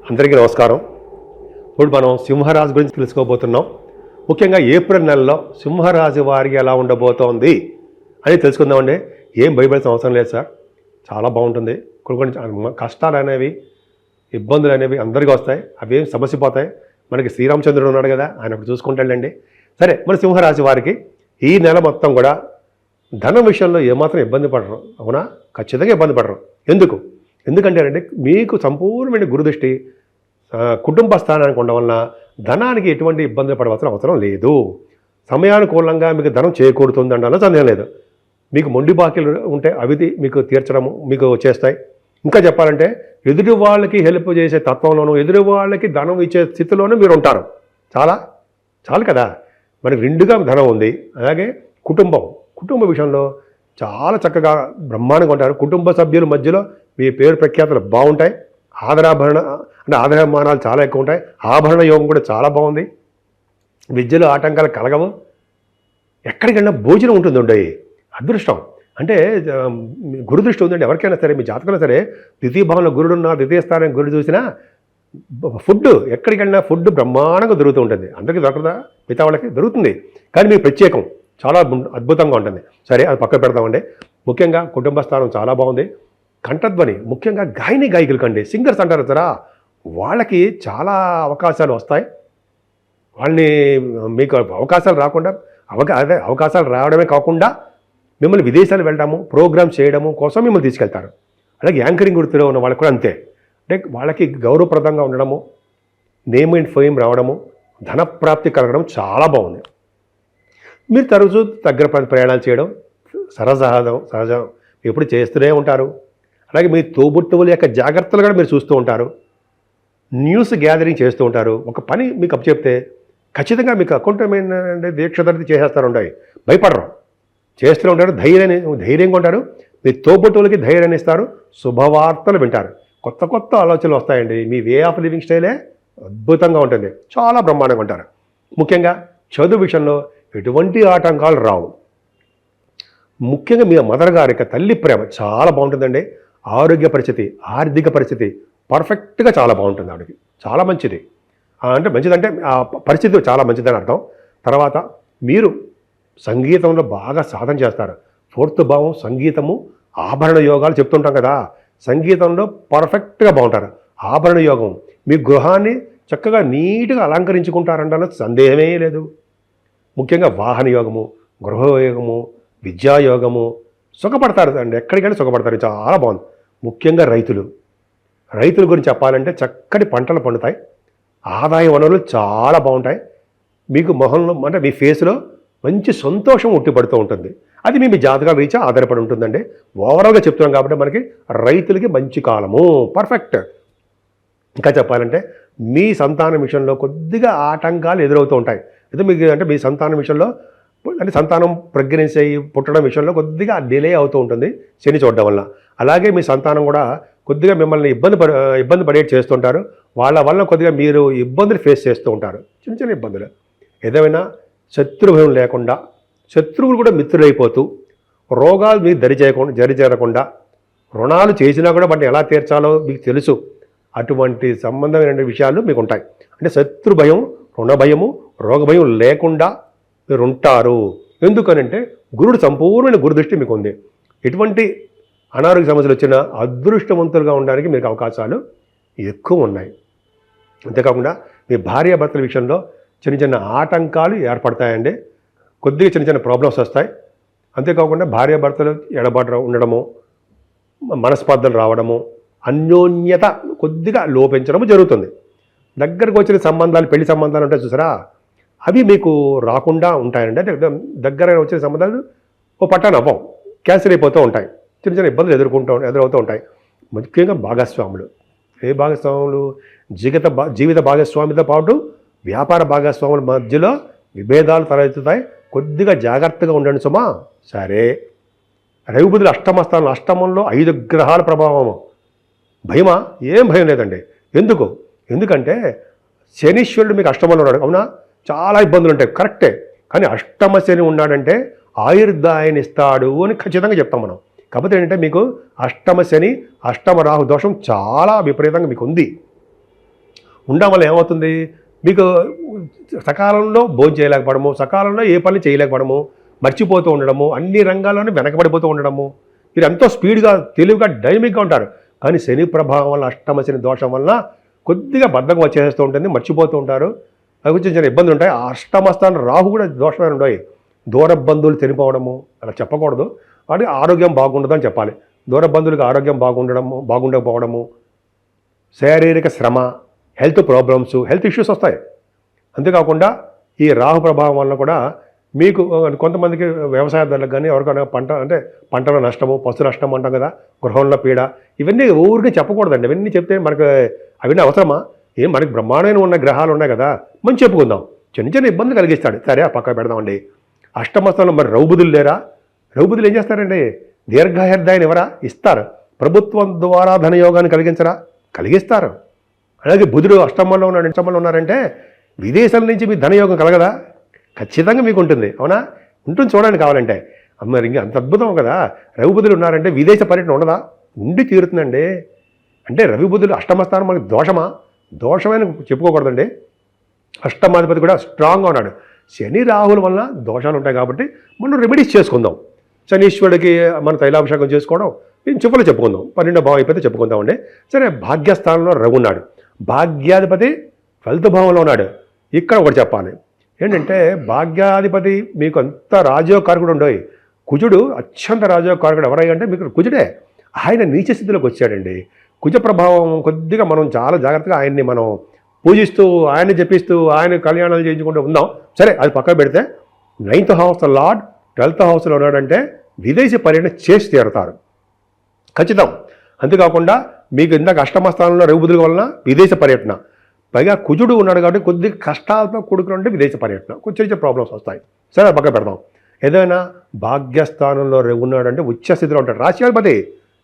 అందరికీ నమస్కారం. ఇప్పుడు మనం సింహరాశి గురించి తెలుసుకోబోతున్నాం. ముఖ్యంగా ఏప్రిల్ నెలలో సింహరాశి వారికి ఎలా ఉండబోతోంది అని తెలుసుకుందామండి. ఏం భయపడాల్సిన అవసరం లేదు సార్, చాలా బాగుంటుంది. కొన్ని కష్టాలు అనేవి, ఇబ్బందులు అనేవి అందరికీ వస్తాయి, అవి సమస్య పోతాయి. మనకి శ్రీరామచంద్రుడు ఉన్నాడు కదా, ఆయన ఒకటి చూసుకుంటాడండి. సరే, మన సింహరాశి వారికి ఈ నెల మొత్తం కూడా ధనం విషయంలో ఏమాత్రం ఇబ్బంది పడరు. అవునా? ఖచ్చితంగా ఇబ్బంది పడరు. ఎందుకంటే అంటే మీకు సంపూర్ణమైన గురుదృష్టి కుటుంబ స్థానానికి ఉండడం వలన ధనానికి ఎటువంటి ఇబ్బంది పడవలసిన అవసరం లేదు. సమయానుకూలంగా మీకు ధనం చేకూరుతుంది అనడంలో సందేహం లేదు. మీకు మొండి బాకీలు ఉంటే అవి మీకు తీర్చడము మీకు చేస్తాయి. ఇంకా చెప్పాలంటే ఎదుటి వాళ్ళకి హెల్ప్ చేసే తత్వంలోనూ, ఎదుటి వాళ్ళకి ధనం ఇచ్చే స్థితిలోనూ మీరు ఉంటారు. చాలు కదా. మనకి రెండుగా ధనం ఉంది. అలాగే కుటుంబ విషయంలో చాలా చక్కగా బ్రహ్మాండంగా ఉంటారు. కుటుంబ సభ్యుల మధ్యలో మీ పేరు ప్రఖ్యాతులు బాగుంటాయి. ఆదరమానాలు చాలా ఎక్కువ ఉంటాయి. ఆభరణ యోగం కూడా చాలా బాగుంది. విద్యలో ఆటంకాలు కలగవు. ఎక్కడికైనా భోజనం ఉంటుంది. అదృష్టం అంటే గురుదృష్టి ఉందండి. ఎవరికైనా సరే, మీ జాతకంలో సరే, ద్వితీయ భావంలో గురుడున్నా, ద్వితీయ స్థానం గురుడు చూసినా ఫుడ్ ఎక్కడికైనా ఫుడ్ బ్రహ్మాండంగా దొరుకుతూ ఉంటుంది. అందరికీ దొరకదా? మిగతా వాళ్ళకి దొరుకుతుంది, కానీ మీ ప్రత్యేకం చాలా అద్భుతంగా ఉంటుంది. సరే, అది పక్కన పెడతామండి. ముఖ్యంగా కుటుంబ స్థానం చాలా బాగుంది. కంఠధ్వని, ముఖ్యంగా గాయకులు కండి, సింగర్స్ అంటారు కదా, వాళ్ళకి చాలా అవకాశాలు వస్తాయి. వాళ్ళని మీకు అవకాశాలు రాకుండా అవకాశాలు రావడమే కాకుండా మిమ్మల్ని విదేశాలు వెళ్ళడము, ప్రోగ్రామ్ చేయడము కోసం మిమ్మల్ని తీసుకెళ్తారు. అలాగే యాంకరింగ్ వృత్తిలో ఉన్న వాళ్ళకి కూడా అంతే. అంటే వాళ్ళకి గౌరవప్రదంగా ఉండడము, నేమ్ అండ్ ఫేమ్ రావడము, ధనప్రాప్తి కలగడం చాలా బాగుంది. మీరు తరచూ దగ్గర ప్రయాణాలు చేయడం సహజం ఎప్పుడు చేస్తూనే ఉంటారు. అలాగే మీ తోబుట్టువుల యొక్క జాగ్రత్తలు కూడా మీరు చూస్తూ ఉంటారు. న్యూస్ గ్యాదరింగ్ చేస్తూ ఉంటారు. ఒక పని మీకు అప్పచెప్తే ఖచ్చితంగా మీకు అకౌంటమైన దీక్షధరిత చేసేస్తారు. భయపడరు, చేస్తూనే ఉంటారు. ధైర్యంగా ఉంటారు. మీ తోబుట్టువులకి ధైర్యాన్ని ఇస్తారు. శుభవార్తలు వింటారు. కొత్త ఆలోచనలు వస్తాయండి. మీ వే ఆఫ్ లివింగ్ స్టైలే అద్భుతంగా ఉంటుంది. చాలా బ్రహ్మాండంగా ఉంటారు. ముఖ్యంగా చదువు విషయంలో ఎటువంటి ఆటంకాలు రావు. ముఖ్యంగా మీ మదర్ గారి యొక్క తల్లి ప్రేమ చాలా బాగుంటుందండి. ఆరోగ్య పరిస్థితి, ఆర్థిక పరిస్థితి పర్ఫెక్ట్గా చాలా బాగుంటుంది. ఆవిడకి చాలా మంచిది. అంటే మంచిదంటే ఆ పరిస్థితి చాలా మంచిదని అర్థం. తర్వాత మీరు సంగీతంలో బాగా సాధన చేస్తారు. ఫోర్త్ భావం సంగీతము, ఆభరణ యోగాలు చెప్తుంటాం కదా, సంగీతంలో పర్ఫెక్ట్గా బాగుంటారు. ఆభరణ యోగం మీ గృహాన్ని చక్కగా నీట్గా అలంకరించుకుంటారంటే సందేహమే లేదు. ముఖ్యంగా వాహన యోగము, గృహయోగము, విద్యాయోగము, సుఖపడతారు అండి. ఎక్కడికైనా సుఖపడతారు. చాలా బాగుంది. ముఖ్యంగా రైతుల గురించి చెప్పాలంటే చక్కటి పంటలు పండుతాయి. ఆదాయ వనరులు చాలా బాగుంటాయి. మీకు మొహంలో అంటే మీ ఫేస్లో మంచి సంతోషం ఉట్టిపడుతూ ఉంటుంది. అది మీ జాతకాల రీత్యా ఆధారపడి ఉంటుందండి. ఓవరాల్గా చెప్తున్నాం కాబట్టి మనకి రైతులకి మంచి కాలము, పర్ఫెక్ట్. ఇంకా చెప్పాలంటే మీ సంతానం విషయంలో కొద్దిగా ఆటంకాలు ఎదురవుతూ ఉంటాయి. అయితే మీకు అంటే మీ సంతానం విషయంలో అంటే సంతానం ప్రెగ్నెన్సీ అయ్యి పుట్టడం విషయంలో కొద్దిగా డిలే అవుతూ ఉంటుంది శని చూడడం వల్ల. అలాగే మీ సంతానం కూడా కొద్దిగా మిమ్మల్ని ఇబ్బంది పడేట్ చేస్తుంటారు. వాళ్ళ వల్ల కొద్దిగా మీరు ఇబ్బందులు ఫేస్ చేస్తూ ఉంటారు. చిన్న ఇబ్బందులు. ఏదైనా శత్రుభయం లేకుండా, శత్రువులు కూడా మిత్రులైపోతూ, రోగాలు మీకు దరిచేరకుండా, రుణాలు చేసినా కూడా వాటిని ఎలా తీర్చాలో మీకు తెలుసు. అటువంటి సంబంధమైన విషయాలు మీకు ఉంటాయి. అంటే శత్రు భయం, రుణ భయము, రోగ భయం లేకుండా మీరు ఉంటారు. ఎందుకనంటే గురుడు సంపూర్ణమైన గురుదృష్టి మీకు ఉంది. ఎటువంటి అనారోగ్య సమస్యలు వచ్చినా అదృష్టవంతులుగా ఉండడానికి మీకు అవకాశాలు ఎక్కువ ఉన్నాయి. అంతేకాకుండా మీ భార్యాభర్తల విషయంలో చిన్న ఆటంకాలు ఏర్పడతాయండి. కొద్దిగా చిన్న ప్రాబ్లమ్స్ వస్తాయి. అంతేకాకుండా భార్యాభర్తలు ఎడబాటు ఉండడము, మనస్పర్ధలు రావడము, అన్యోన్యత కొద్దిగా లోపించడము జరుగుతుంది. దగ్గరకు వచ్చిన సంబంధాలు, పెళ్లి సంబంధాలు ఉంటాయి చూసారా, అవి మీకు రాకుండా ఉంటాయండి. అంటే దగ్గర వచ్చిన సంబంధాలు పట్టాన అవ్వవు, క్యాన్సిల్ అయిపోతూ ఉంటాయి. చిన్న ఇబ్బందులు ఎదురవుతూ ఉంటాయి. ముఖ్యంగా భాగస్వాములు, భాగస్వాములు జీవిత భాగస్వామితో పాటు వ్యాపార భాగస్వాముల మధ్యలో విభేదాలు తలెత్తుతాయి. కొద్దిగా జాగ్రత్తగా ఉండండి సుమా. సరే, రవి బుధులు అష్టమంలో 5 గ్రహాల ప్రభావము. భయమా? ఏం భయం లేదండి. ఎందుకంటే శనీశ్వరుడు మీకు అష్టమంలో ఉన్నాడు. అవునా? చాలా ఇబ్బందులు ఉంటాయి, కరెక్టే. కానీ అష్టమ శని ఉన్నాడంటే ఆయుర్దాయాన్ని ఇస్తాడు అని ఖచ్చితంగా చెప్తాం మనం. కాకపోతే ఏంటంటే మీకు అష్టమ శని, అష్టమ రాహు దోషం చాలా విపరీతంగా మీకు ఉంది. ఉండడం వల్ల ఏమవుతుంది, మీకు సకాలంలో భోజనం చేయలేకపోవడము, సకాలంలో ఏ పని చేయలేకపోవడము, మర్చిపోతూ ఉండడము, అన్ని రంగాల్లోనూ వెనకబడిపోతూ ఉండడము. మీరు ఎంతో స్పీడ్గా తెలివిగా డైనమిక్గా ఉంటారు. కానీ శని ప్రభావం వల్ల, అష్టమ శని దోషం వల్ల కొద్దిగా బద్ధకం వచ్చేస్తూ ఉంటుంది, మర్చిపోతూ ఉంటారు. అది కొంచెం చిన్న ఇబ్బందులు ఉంటాయి. అష్టమ స్థానం రాహు కూడా దోషమైన ఉంటాయి. దూర బంధువులు చనిపోవడము అలా చెప్పకూడదు. వాటి ఆరోగ్యం బాగుండదు అని చెప్పాలి. దూర బంధువులకు ఆరోగ్యం బాగుండకపోవడము, శారీరక శ్రమ, హెల్త్ ప్రాబ్లమ్స్, హెల్త్ ఇష్యూస్ వస్తాయి. అంతేకాకుండా ఈ రాహు ప్రభావం వల్ల కూడా మీకు కొంతమందికి వ్యవసాయదారులకు కానీ ఎవరికైనా పంటలో నష్టము, పశు నష్టం అంటాం కదా, గృహంలో పీడ, ఇవన్నీ ఊరికి చెప్పకూడదండి. ఇవన్నీ చెప్తే మనకు అవన్నీ అవసరమా? మనకి బ్రహ్మాండమైన ఉన్న గ్రహాలు ఉన్నాయి కదా, మనం చెప్పుకుందాం. చిన్న చిన్న ఇబ్బందులు కలిగిస్తాడు, సరే ఆ పక్క పెడదామండి. అష్టమస్థానం మరి రౌబుదులు లేరా? రౌబుదులు ఏం చేస్తారండి? దీర్ఘాయుర్దాయాన్ని ఎవరా ఇస్తారు. ప్రభుత్వం ద్వారా ధనయోగాన్ని కలిగిస్తారు. అలాగే బుధుడు అష్టమంలో ఉన్నారంటే విదేశాల నుంచి మీ ధనయోగం కలగదా? ఖచ్చితంగా మీకు ఉంటుంది. అవునా? ఉంటుంది, చూడండి కావాలంటే. మరి ఇంకా అంత అద్భుతం కదా. రవి బుధులు ఉన్నారంటే విదేశ పర్యటన ఉండదా? ఉండి తీరుతుందండి. అంటే రవి బుధులు అష్టమస్థానం మనకి దోషమా? దోషమైన చెప్పుకోకూడదండి. అష్టమాధిపతి కూడా స్ట్రాంగ్గా ఉన్నాడు. శని రాహుల వల్ల దోషాలు ఉంటాయి కాబట్టి మనం రెమెడీస్ చేసుకుందాం. శనీశ్వరుడికి మన తైలాభిషేకం చేసుకోవడం నేను చివరిలో చెప్పుకుందాం. 12వ భావం అయిపోతే చెప్పుకుందామండి. సరే, భాగ్యస్థానంలో రవి ఉన్నాడు. భాగ్యాధిపతి 12వ భావంలో ఉన్నాడు. ఇక్కడ ఒకటి చెప్పాలి ఏంటంటే, భాగ్యాధిపతి మీకు అంత రాజయోగకారకుడు ఉండవు. కుజుడు అత్యంత రాజయోగకారకుడు. ఎవరై అంటే మీకు కుజుడే. ఆయన నీచ స్థితిలోకి వచ్చాడండి. కుజ ప్రభావం కొద్దిగా మనం చాలా జాగ్రత్తగా ఆయన్ని మనం పూజిస్తూ, ఆయన్ని జపిస్తూ, ఆయన కళ్యాణాలు చేయించుకుంటూ ఉందాం. సరే, అది పక్కన పెడితే 9th హౌస్ లార్డ్ 12th హౌస్లో ఉన్నాడంటే విదేశీ పర్యటన చేసి తీరుతారు ఖచ్చితం. అంతేకాకుండా మీకు ఇందాక అష్టమ స్థానంలో రవి బుధుల వలన విదేశ పర్యటన, పైగా కుజుడు ఉన్నాడు కాబట్టి కొద్దిగా కష్టాలతో కూడుకుని విదేశ పర్యటన, కొంచెం చిన్న ప్రాబ్లమ్స్ వస్తాయి. సరే, పక్క పెడదాం. ఏదైనా భాగ్యస్థానంలో రవి ఉన్నాడంటే ఉచ్చ స్థితిలో ఉంటాడు. రాశ్యాధిపతి